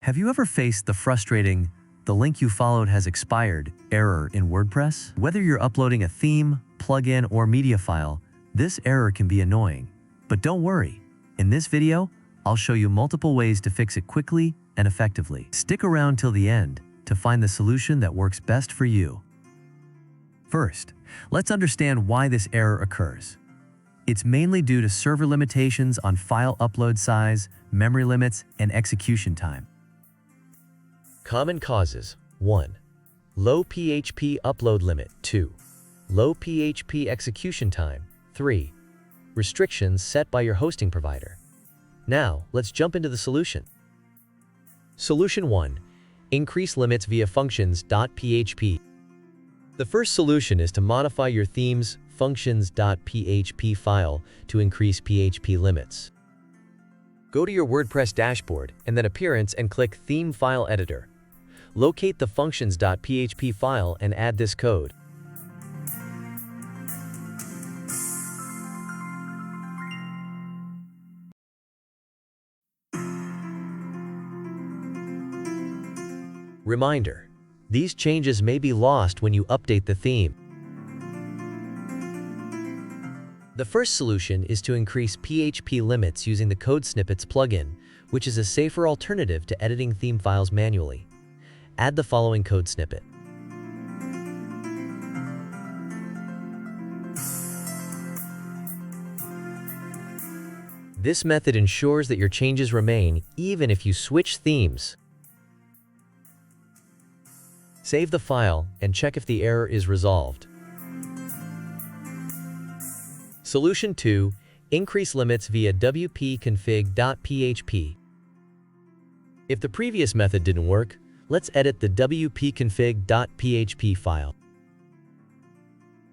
Have you ever faced the frustrating "the link you followed has expired" error in WordPress? Whether you're uploading a theme, plugin, or media file, this error can be annoying. But don't worry. In this video, I'll show you multiple ways to fix it quickly and effectively. Stick around till the end to find the solution that works best for you. First, let's understand why this error occurs. It's mainly due to server limitations on file upload size, memory limits, and execution time. Common causes: 1. Low PHP upload limit. 2. Low PHP execution time. 3. Restrictions set by your hosting provider. Now, let's jump into the solution. Solution 1. Increase limits via functions.php. The first solution is to modify your theme's functions.php file to increase PHP limits. Go to your WordPress dashboard and then Appearance and click Theme File Editor. Locate the functions.php file and add this code. Reminder: these changes may be lost when you update the theme. The first solution is to increase PHP limits using the Code Snippets plugin, which is a safer alternative to editing theme files manually. Add the following code snippet. This method ensures that your changes remain even if you switch themes. Save the file and check if the error is resolved. Solution 2. Increase limits via wp-config.php. If the previous method didn't work, let's edit the wp-config.php file.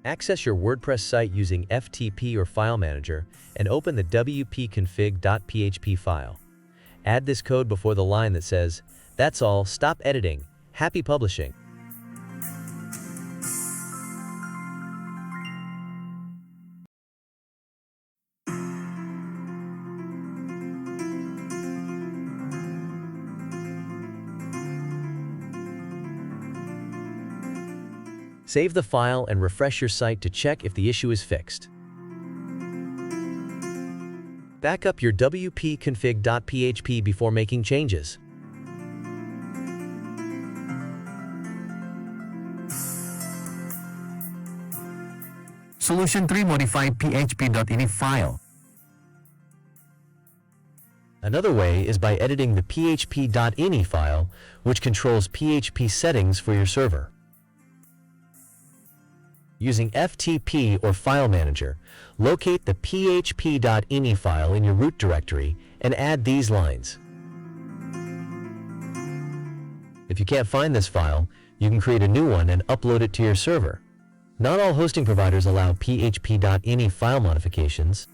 Access your WordPress site using FTP or File Manager and open the wp-config.php file. Add this code before the line that says, "That's all, stop editing, happy publishing." Save the file and refresh your site to check if the issue is fixed. Back up your wp-config.php before making changes. Solution 3. Modify php.ini file. Another way is by editing the php.ini file, which controls PHP settings for your server. Using FTP or File Manager, locate the php.ini file in your root directory and add these lines. If you can't find this file, you can create a new one and upload it to your server. Not all hosting providers allow php.ini file modifications.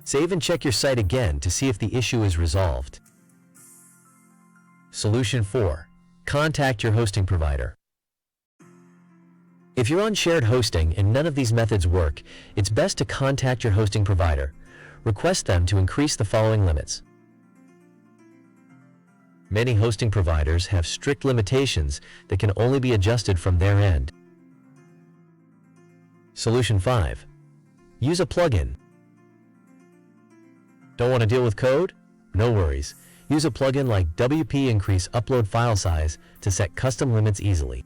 Save and check your site again to see if the issue is resolved. Solution 4. Contact your hosting provider. If you're on shared hosting and none of these methods work, it's best to contact your hosting provider. Request them to increase the following limits. Many hosting providers have strict limitations that can only be adjusted from their end. Solution 5. Use a plugin. Don't want to deal with code? No worries. Use a plugin like WP Increase Upload File Size to set custom limits easily.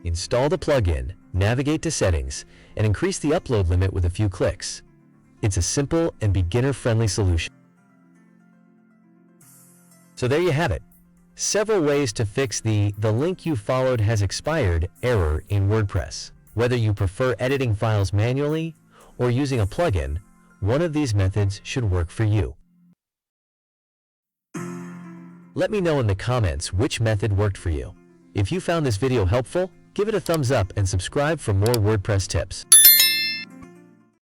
Install the plugin, navigate to Settings, and increase the upload limit with a few clicks. It's a simple and beginner-friendly solution. So there you have it. Several ways to fix the link you followed has expired" error in WordPress. Whether you prefer editing files manually or using a plugin, one of these methods should work for you. Let me know in the comments which method worked for you. If you found this video helpful, give it a thumbs up and subscribe for more WordPress tips.